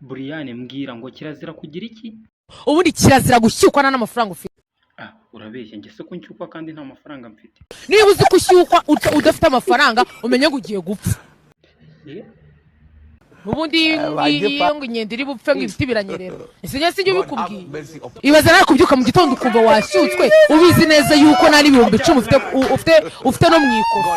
Brian mbwira ngo kirazira kugira iki? Ubundi kirazira gushyukwana n'amafaranga ufite. Urabeshya njye se ko nshyukwa kandi nta mafaranga mfite. Niba uzi kushyukwa udafite amafaranga umenye ngo ugiye gupfa. Ubundi iyo ngo inyenda iri bupfe ngo ibiti biranyerera. Ese njye ubikubwiye. Ibaza nawe kubyuka mu gitondo ukumva washyutswe ubizi neza yuko nta n'ibihumbi 10 ufite no mwikoro.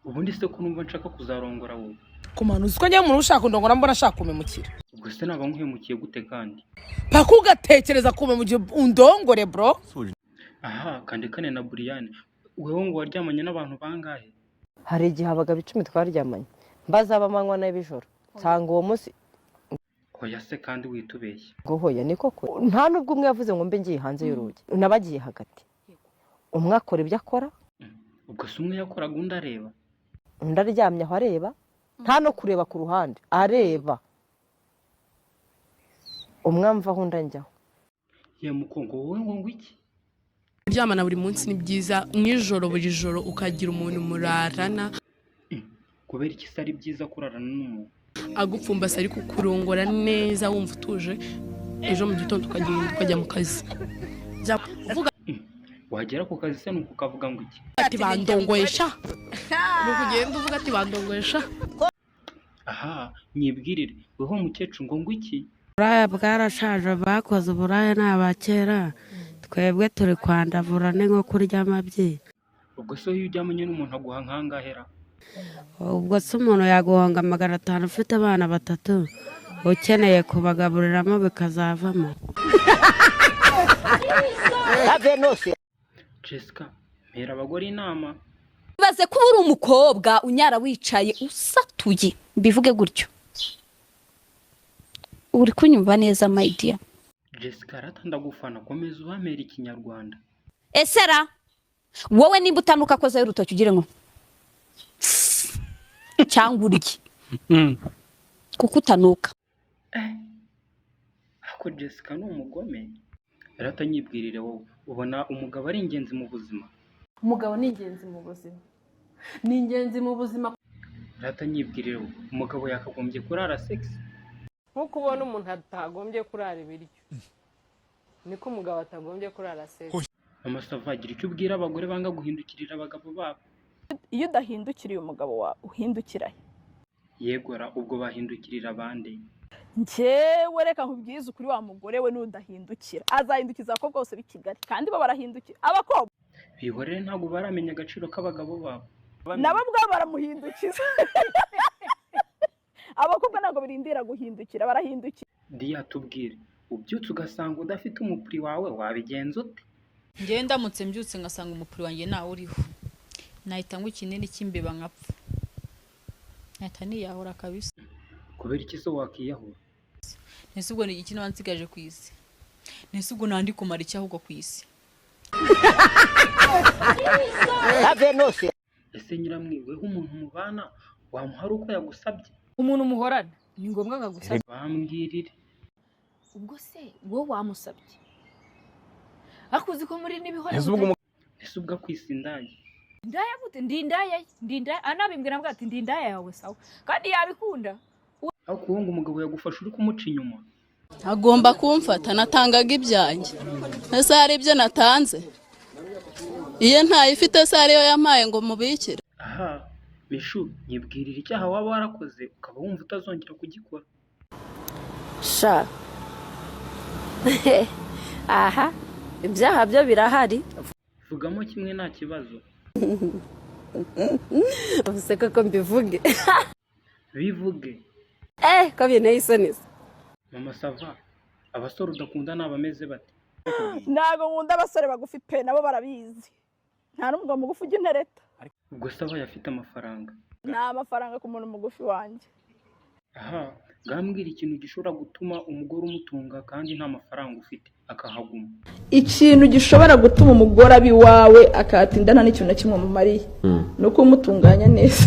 Ubundi se ko numva nshaka kuzarongora wowe. Kumana uziko njye umuntu ushaka ndongora mbona ashaka kumemukira. Ubwo se naba nkuhemukiye gute kandi? Paka ugatekereza kumemukira undongore bro. Kandi kane na Brian. Wewe ngo waryamanye n'abantu bangahe? Hari igihe abagabo 10 twaryamanye. Mbaza abamanywa n'abijoro. Nsanga uwo munsi Hoya se kandi witubeshye. ngo hoya niko ko. Nta nubwo umwe yavuze ngo mbe ngiye hanze y'urugi. Nabagiye hagati. Umwe akora ibyo akora. Ubwo se umwe yakoraga undi areba. Undi aryamye aho areba. Nta no kureba ku ruhande. Areba. Umwamva aho ndanjyaho. Ye mukongo wowe ngo iki? Kuryamana buri munsi ni byiza, nijoro buri joro ukagira umuntu murarana. Kubera iki sari byiza kurarana n'umuntu? Agupfumbase ari kukurongora neza wumva utuje, ejo mu gitondo ukajya mu kazi. Uvuga wagera ku kazi se nuko ukavuga ngo iki? ati bandongoyesha. Nukugenda uvuga ati bandongoyesha. Nyibwirire weho mukecuru ngo iki? Buraya bwarashaje bakoze uburaya n'abakera. Twebwe turi kwandavura nko kurya amabyi. Ubwo se iyo ujyamanye n'umuntu aguha nkangahera? Ubwo se umuntu yaguhanga 500 ufite abana 3 ukeneye kubagaburiramo bikazavamo. Jessica, mpera abagore inama. Baze ko uri umukobwa unyara wicaye usatuye. Bivuge gutyo. Uri kunyumva neza my dear. Jessica ratanda gufana komeza ubamera ikinyarwanda. Esera wowe nimba utanuka koza y'urutoki ugire ngo cyangwa uriki kuko utanuka. Ako Jessica ni umugome. Ratanyibwirire wowe ubona umugabo ari ingenzi mu buzima. Umugabo ni ingenzi mu buzima. Ni ingenzi mu buzima. Ratanyibwirire umugabo yakagombye kurara sex. Nkuko ubona umuntu atagombye kurara ibiryo. Niko umugabo atagombye kurara sex. Mama Savagira icyo ubwira abagore banga guhindukirira abagabo babo. Iyo udahindukiriye umugabo wa uhindukira. Yegora ubwo bahindukirira abandi. Njyewe reka nkubwize ukuri wa mugore we n'udahindukira. Azahindukiza ko bwose bikigali kandi bo barahindukira. Abakobwa bihorere ntago baramenya agaciro k'abagabo babo. Nabo bwa baramuhindukiza. Abakobwa ntago birindira guhindukira barahindukira. Diya tubwire ubyutse ugasanga udafite umupuri wawe wabigenza ute? Ngiye ndamutse mbyutse ngasanga umupuri wanjye nawe uriho. Nahita ngo ikinini cy'imbeba nkapfa. Nahita niyahura kabisa. Kubera iki so wakiyahura? Nese ubwo ni iki nabansigaje ku isi. Nese ubwo nandi kumara iki ahubwo ku isi. Ese nyiramwiwe umuntu mubana wamuhara uko yagusabye? Umuntu muhorana ni ngombwa ngagusabye. Bambwirire. Ubwo se wowe wamusabye. Akuzi ko muri nibihora. Ese ubwo kwisindaye. Ndaya gute ndindaya anabimbwira mbwa ati ndindaya yawe sawa. Kandi yabikunda. Aho kuwonga umugabo yagufasha uri kumuca inyuma. Agomba kumfata natangaga ibyanjye. Ese hari ibyo natanze? Iyo ntayifite se ariyo yampaye ngo mubikire. Mishu nyibwirira icyaha waba warakoze ukaba wumva utazongera kugikora. Sha. Ibyaha byo birahari. Vugamo kimwe nta kibazo. Ubuseka ko mbivuge. Bivuge. Ko binteye isoni. Mama Sava, abasore udakunda nabameze bate? Nago nkunda abasore bagufi pe nabo barabizi. Nta n'umugabo mugufi ugentereta. Ubwo Sava yafite amafaranga. Nta amafaranga ku muntu mugufi wanje. Gambwira ikintu gishobora gutuma umugore umutunga kandi nta mafaranga ufite akahaguma. Ikintu gishobora gutuma umugore abi wawe akatinda nta n'ikintu na kimwe mu mariye. Nuko umutunganya neza.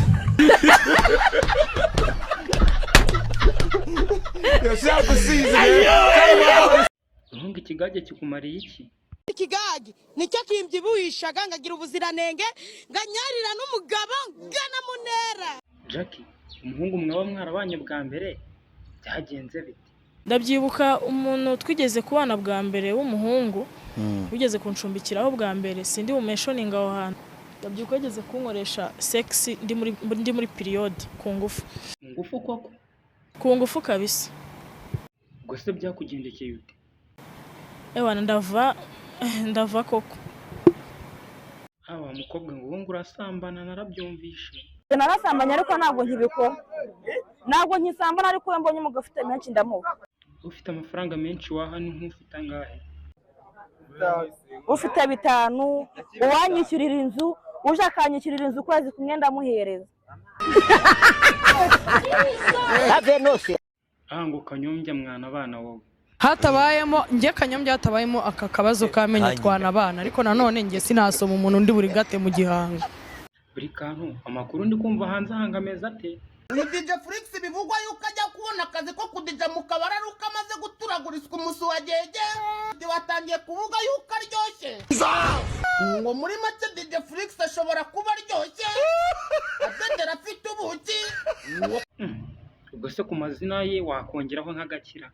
Ntunga ikigage kikumariye iki? Ikigage nicyo kimbyibuhishaga ngagira ubuziranenge nganyarira n'umugabo ngana munera. Jackie umuhungu mwaba mwarabanye bwa mbere byagenze bite? ndabyibuka umuntu twigeze kubana bwa mbere w'umuhungu wigeze kuncumbikiraho bwa mbere sindi bumeshoninga aho hantu. ndabyibuka yigeze kunkoresha sex ndi muri period ku ngufu. Ngufu koko? Ku ngufu kabisa. Ubwo se byakugendekeye ute? Ewana ndava koko. Wa mukobwa ngo ubu urasambana narabyumvishe. narasambanye ariko ntabwo nkibikora, ntabwo nkisambana ariko iyo mbonye umugabo ufite menshi ndamuha. Ufite amafaranga menshi waha ni nk'ufite angahe? Ufite 5, uwanyishyurira inzu, uje akanyishyurira inzu ukwezi kumwe ndamuhereza. ngo Kanyombya mwana abana wowe. hatabayemo njye Kanyombya hatabayemo aka kabazo kamenye twana abana, ariko nanone njye sinasoma umuntu ndi buri gate mu gihanga. Buri kantu amakuru ndi kumva hanze ahangameza ate? Ni DJ Flix bivugwa yuko ajya kubona akazi ko kudija mu kabara ruko amaze guturaguriswa umusu wa jeje. Watangiye kuvuga yuko aryoshye. Ngo muri make DJ Flix ashobora kuba aryoshye. Atendera afite ubuki. Ubwo se ku mazina ye wakongeraho nk'agakira?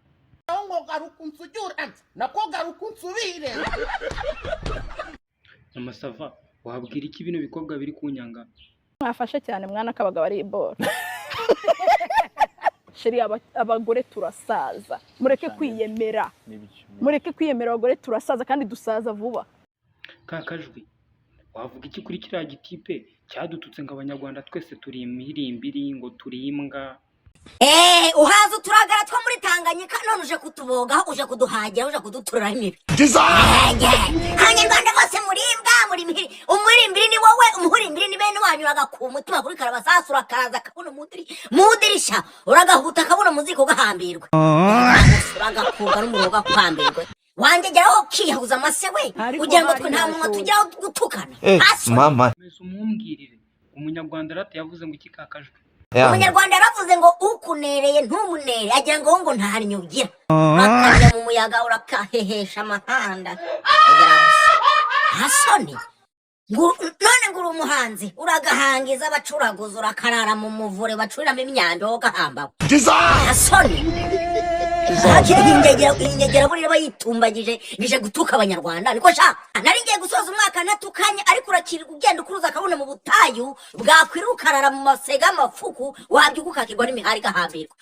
Ngo garuka unsujura nako garuka unsubire. Amasava wabwira iki bino bikobwa biri kunyanga? Mwafashe cyane mwana kabaga bari ibora. Sheri abagore turasaza, mureke kwiyemera. Mureke kwiyemera abagore turasaza kandi dusaza vuba. Kakajwi wavuga iki kuri kiriya gitipe cyadututse ngo abanyarwanda twese turi imirimbiri ngo turi imbwa? Uhaza uturagara two muri Tanganyika none uje kutuboga, uje kuduhagira, uje kuduturira imibi. Abanyarwanda bose murimbwa muri mihiri, umurimbiri ni wowe, umuhurimbiri ni bene wanyu bagakuma umutima kuri karabasasa urakaza kabona mudirisha uragahuta kabona muziko gahambirwe. Uragakuga n'umuroga kwambirwe. Wangegeraho kiyahuza amasewe ugira ngo twe nta muntu tujyaho gutukana. Mama umumbwirire umunyarwanda rate yavuze ngo iki Kakajwi? Umunyarwanda yaravuze ngo ukunereye ntumunere, agira ngo ntari nyugira. Akajya mu muyaga urakahehesha amahanda. Hasoni none nguru umuhanzi uragahangiza abacuraguza urakarara mu muvure bacuriramo imyando gahamba. Hasoni ingegera buri bayitumbagije nije gutuka abanyarwanda niko sha nari ngiye gusoza umwaka natukanye ariko urakiri ugenda ukuruza akabona mu butayu bwakwirukarara mu masega amafuku wabyukukakirwa n'imihari gahambirwa.